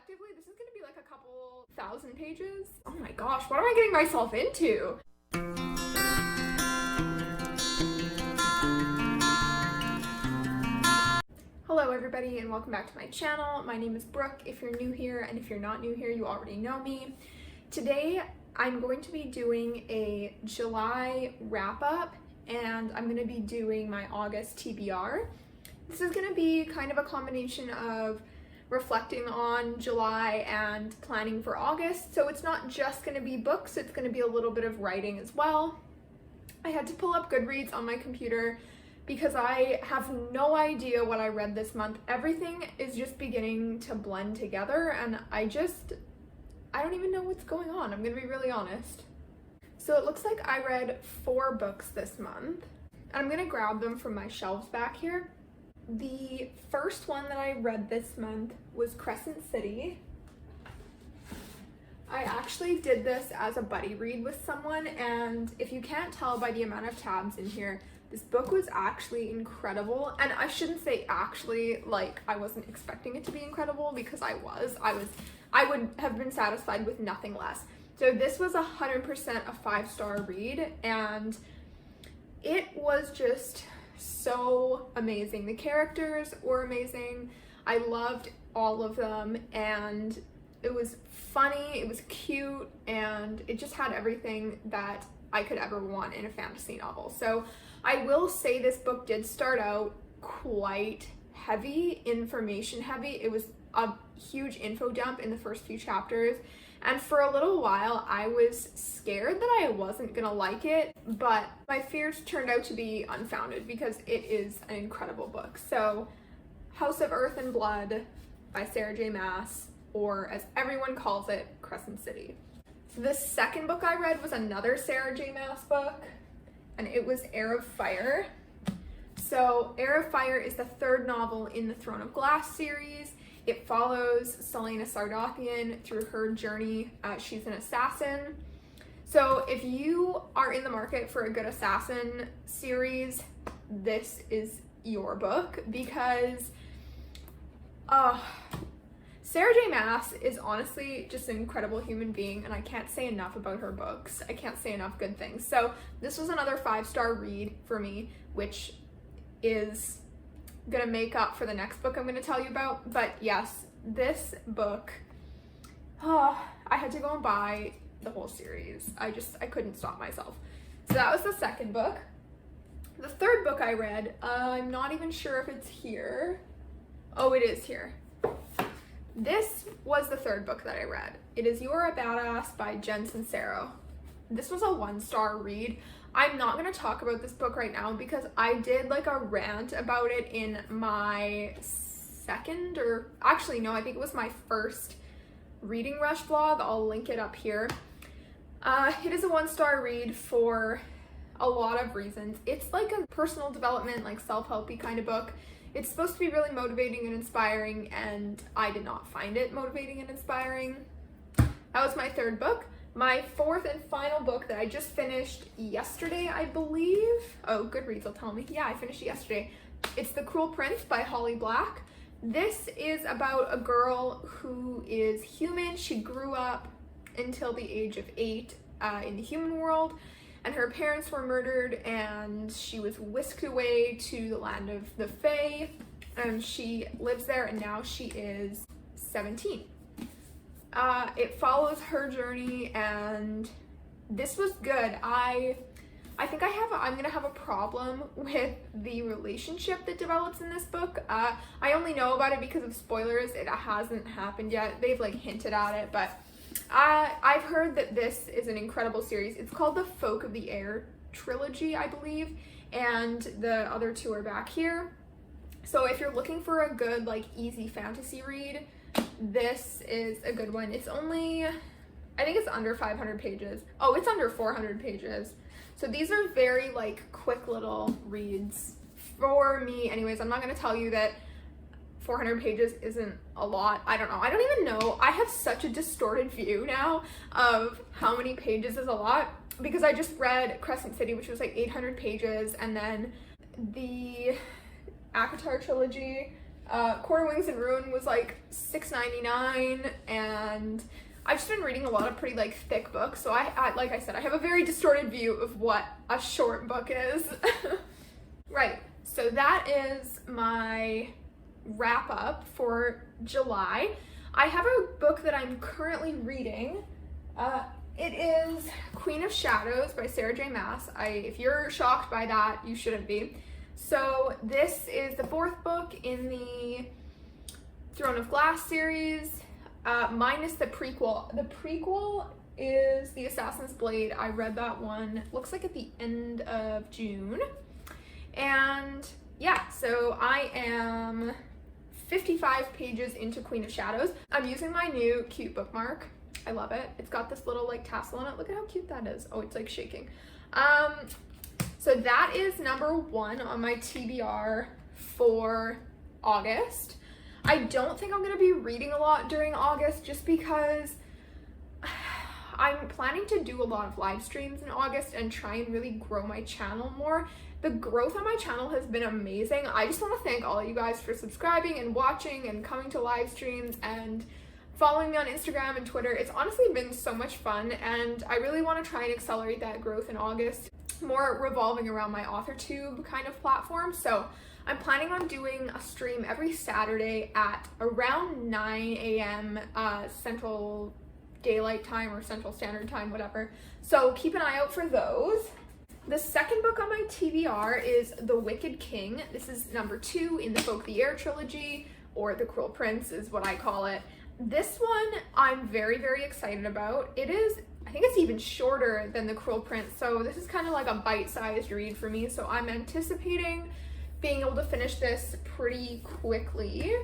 collectively, this is gonna be like a couple thousand pages. Oh my gosh, what am I getting myself into? Hello everybody and welcome back to my channel. My name is Brooke if you're new here, and if you're not new here, you already know me. Today I'm going to be doing a July wrap-up and I'm going to be doing my August TBR. This is going to be kind of a combination of reflecting on July and planning for August, so it's not just going to be books, it's going to be a little bit of writing as well. I had to pull up Goodreads on my computer because I have no idea what I read this month. Everything is just beginning to blend together and I don't even know what's going on. I'm gonna be really honest. So it looks like I read 4 books this month. I'm gonna grab them from my shelves back here. The first one that I read this month was Crescent City. I actually did this as a buddy read with someone, and if you can't tell by the amount of tabs in here, this book was actually incredible. And I shouldn't say actually, like I wasn't expecting it to be incredible, because I would have been satisfied with nothing less. So this was 100% a 5-star read, and it was just so amazing. The characters were amazing. I loved all of them, and it was funny, it was cute, and it just had everything that I could ever want in a fantasy novel. So I will say this book did start out quite heavy, information heavy. It was a huge info dump in the first few chapters, and for a little while I was scared that I wasn't gonna like it, but my fears turned out to be unfounded because it is an incredible book. So House of Earth and Blood by Sarah J. Maas, or as everyone calls it, Crescent City. The second book I read was another Sarah J. Maas book, and it was Heir of Fire. So Heir of Fire is the 3rd novel in the Throne of Glass series. It follows Selena Sardokian through her journey. She's an assassin. So if you are in the market for a good assassin series, this is your book, because Sarah J. Maas is honestly just an incredible human being, and I can't say enough about her books. I can't say enough good things. So this was another 5-star read for me, which is gonna make up for the next book I'm gonna tell you about. But yes, this book, I had to go and buy the whole series. I couldn't stop myself. So that was the second book. The third book I read, I'm not even sure if it's here. Oh, it is here. This was the third book that I read. It is You're a Badass by Jen Sincero. This was a 1-star read. I'm not going to talk about this book right now because I did like a rant about it in my second, or actually no, I think it was my first Reading Rush vlog. I'll link it up here. It is a 1-star read for a lot of reasons. It's like a personal development, like self-helpy kind of book. It's supposed to be really motivating and inspiring, and I did not find it motivating and inspiring. That was my third book. My fourth and final book that I just finished yesterday, I believe. Oh, Goodreads will tell me. Yeah, I finished it yesterday. It's The Cruel Prince by Holly Black. This is about a girl who is human. She grew up until the age of 8 in the human world, and her parents were murdered, and she was whisked away to the land of the Fae, and she lives there, and now she is 17. It follows her journey, and this was good. I think I'm gonna have a problem with the relationship that develops in this book. I only know about it because of spoilers. It hasn't happened yet. They've like hinted at it, but I've heard that this is an incredible series. It's called the Folk of the Air trilogy, I believe, and the other 2 are back here. So if you're looking for a good, like, easy fantasy read, this is a good one. It's only, I think it's under 500 pages. Oh, it's under 400 pages. So these are very, like, quick little reads for me. Anyways, I'm not going to tell you that 400 pages isn't a lot. I don't know. I don't even know. I have such a distorted view now of how many pages is a lot, because I just read Crescent City, which was like 800 pages, and then the ACOTAR trilogy, Quarter Wings and Ruin was like $6.99, and I've just been reading a lot of pretty like thick books, so I like I said, I have a very distorted view of what a short book is. Right, so that is my wrap up for July. I have a book that I'm currently reading. It is Queen of Shadows by Sarah J. Maas. If you're shocked by that, you shouldn't be. So this is the 4th book in the Throne of Glass series, minus the prequel. The prequel is The Assassin's Blade. I read that one, looks like at the end of June. And yeah, so I am 55 pages into Queen of Shadows. I'm using my new cute bookmark. I love it. It's got this little like tassel on it. Look at how cute that is. Oh, it's like shaking. So that is number 1 on my TBR for August. I don't think I'm gonna be reading a lot during August just because I'm planning to do a lot of live streams in August and try and really grow my channel more. The growth on my channel has been amazing. I just want to thank all of you guys for subscribing and watching and coming to live streams and following me on Instagram and Twitter. It's honestly been so much fun, and I really want to try and accelerate that growth in August, more revolving around my AuthorTube kind of platform. So I'm planning on doing a stream every Saturday at around 9 a.m. Central Daylight Time or Central Standard Time, whatever. So keep an eye out for those. The second book on my TBR is The Wicked King. This is number 2 in the Folk of the Air trilogy, or The Cruel Prince is what I call it. This one I'm very, very excited about. It is, I think it's even shorter than The Cruel Prince, so this is kind of like a bite-sized read for me, so I'm anticipating being able to finish this pretty quickly.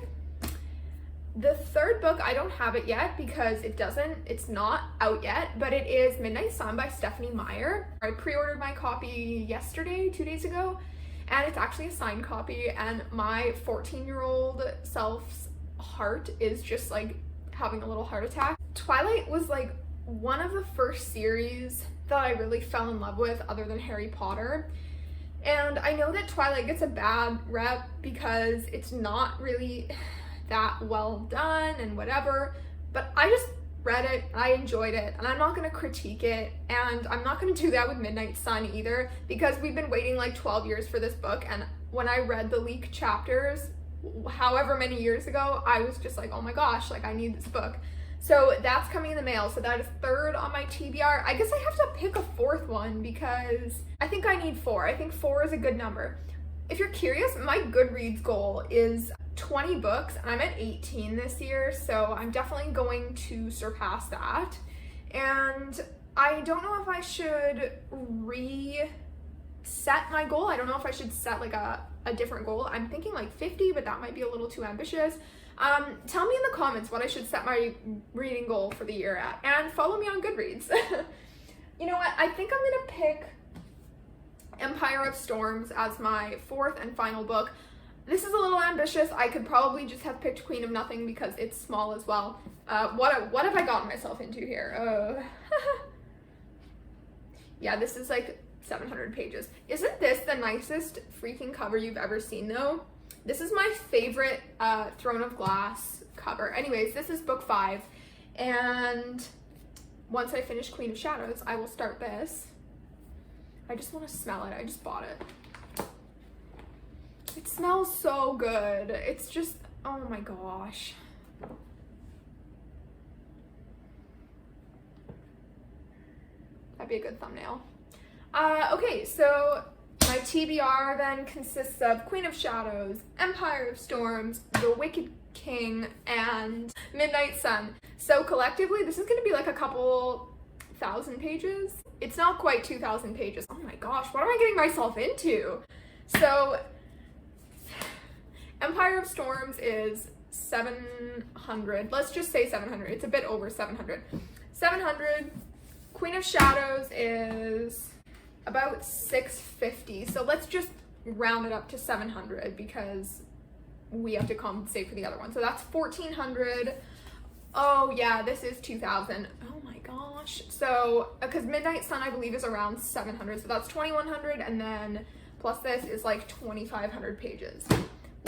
The third book, I don't have it yet because it's not out yet, but it is Midnight Sun by Stephanie Meyer. I pre-ordered my copy yesterday, 2 days ago, and it's actually a signed copy, and my 14-year-old self's heart is just like having a little heart attack. Twilight was like one of the first series that I really fell in love with other than Harry Potter. And I know that Twilight gets a bad rep because it's not really that well done and whatever, but I just read it, I enjoyed it, and I'm not going to critique it, and I'm not going to do that with Midnight Sun either, because we've been waiting like 12 years for this book, and when I read the leaked chapters however many years ago, I was just like, oh my gosh, like I need this book. So that's coming in the mail. So that is 3rd on my TBR. I guess I have to pick a 4th one because I think I need 4. I think 4 is a good number. If you're curious, my Goodreads goal is 20 books, and I'm at 18 this year, so I'm definitely going to surpass that. And I don't know if I should reset my goal. I don't know if I should set like a different goal. I'm thinking like 50, but that might be a little too ambitious. Tell me in the comments what I should set my reading goal for the year at, and follow me on Goodreads. You know what? I think I'm gonna pick Empire of Storms as my 4th and final book. This is a little ambitious. I could probably just have picked Queen of Nothing because it's small as well. What have I gotten myself into here? Yeah, this is like 700 pages. Isn't this the nicest freaking cover you've ever seen though? This is my favorite Throne of Glass cover. Anyways, this is book 5, and once I finish Queen of Shadows, I will start this. I just want to smell it. I just bought it. It smells so good. It's just, oh my gosh. That'd be a good thumbnail. Okay, so my TBR then consists of Queen of Shadows, Empire of Storms, The Wicked King, and Midnight Sun. So collectively, this is going to be like a couple thousand pages. It's not quite 2,000 pages. Oh my gosh, what am I getting myself into? So Empire of Storms is 700. Let's just say 700. It's a bit over 700. 700. Queen of Shadows is about 650. So let's just round it up to 700 because we have to compensate for the other one. So that's 1,400. Oh yeah, this is 2,000. Oh my gosh. So, because Midnight Sun I believe is around 700. So that's 2,100, and then plus this is like 2,500 pages.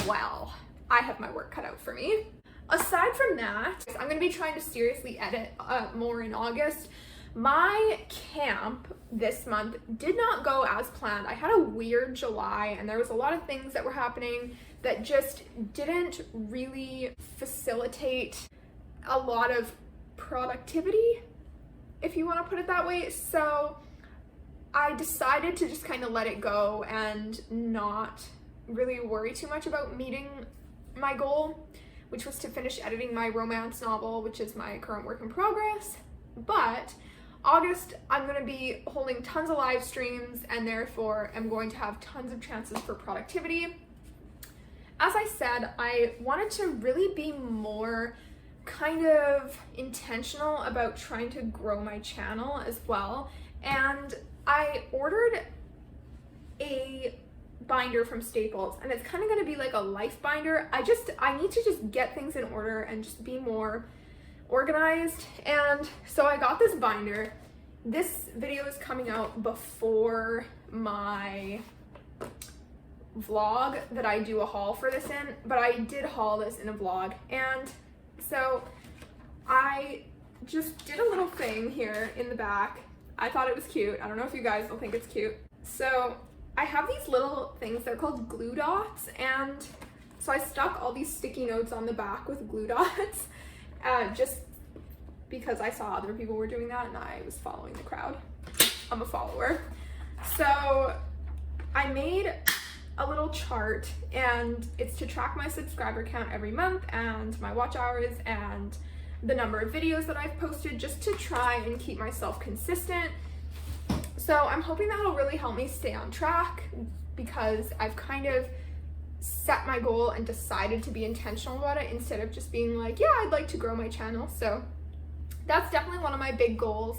Wow. I have my work cut out for me. Aside from that, I'm gonna be trying to seriously edit more in August. My camp this month did not go as planned. I had a weird July and there was a lot of things that were happening that just didn't really facilitate a lot of productivity, if you want to put it that way. So I decided to just kind of let it go and not really worry too much about meeting my goal, which was to finish editing my romance novel, which is my current work in progress. But August, I'm going to be holding tons of live streams and therefore I'm going to have tons of chances for productivity. As I said, I wanted to really be more kind of intentional about trying to grow my channel as well. And I ordered a binder from Staples and it's kind of going to be like a life binder. I need to just get things in order and just be more organized. And so I got this binder. This video is coming out before my vlog that I do a haul for this in, but I did haul this in a vlog. And so I just did a little thing here in the back. I thought it was cute. I don't know if you guys will think it's cute. So I have these little things, they're called glue dots, and so I stuck all these sticky notes on the back with glue dots just because I saw other people were doing that and I was following the crowd. I'm a follower. So I made a little chart and it's to track my subscriber count every month and my watch hours and the number of videos that I've posted, just to try and keep myself consistent. So I'm hoping that'll really help me stay on track because I've kind of set my goal and decided to be intentional about it instead of just being like, yeah, I'd like to grow my channel. So that's definitely one of my big goals.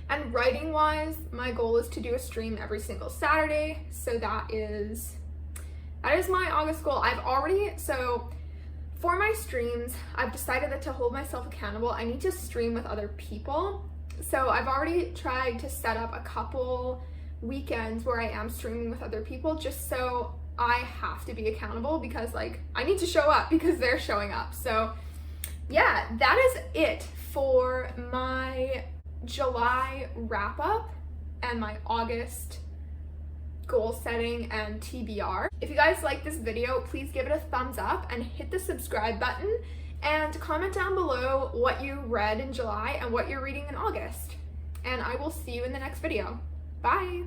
And writing wise, my goal is to do a stream every single Saturday. So that is my August goal. So for my streams, I've decided that to hold myself accountable, I need to stream with other people. So I've already tried to set up a couple weekends where I am streaming with other people just so I have to be accountable because like I need to show up because they're showing up. So yeah, that is it for my July wrap up and my August goal setting and TBR. If you guys like this video, please give it a thumbs up and hit the subscribe button and comment down below what you read in July and what you're reading in August. And I will see you in the next video. Bye!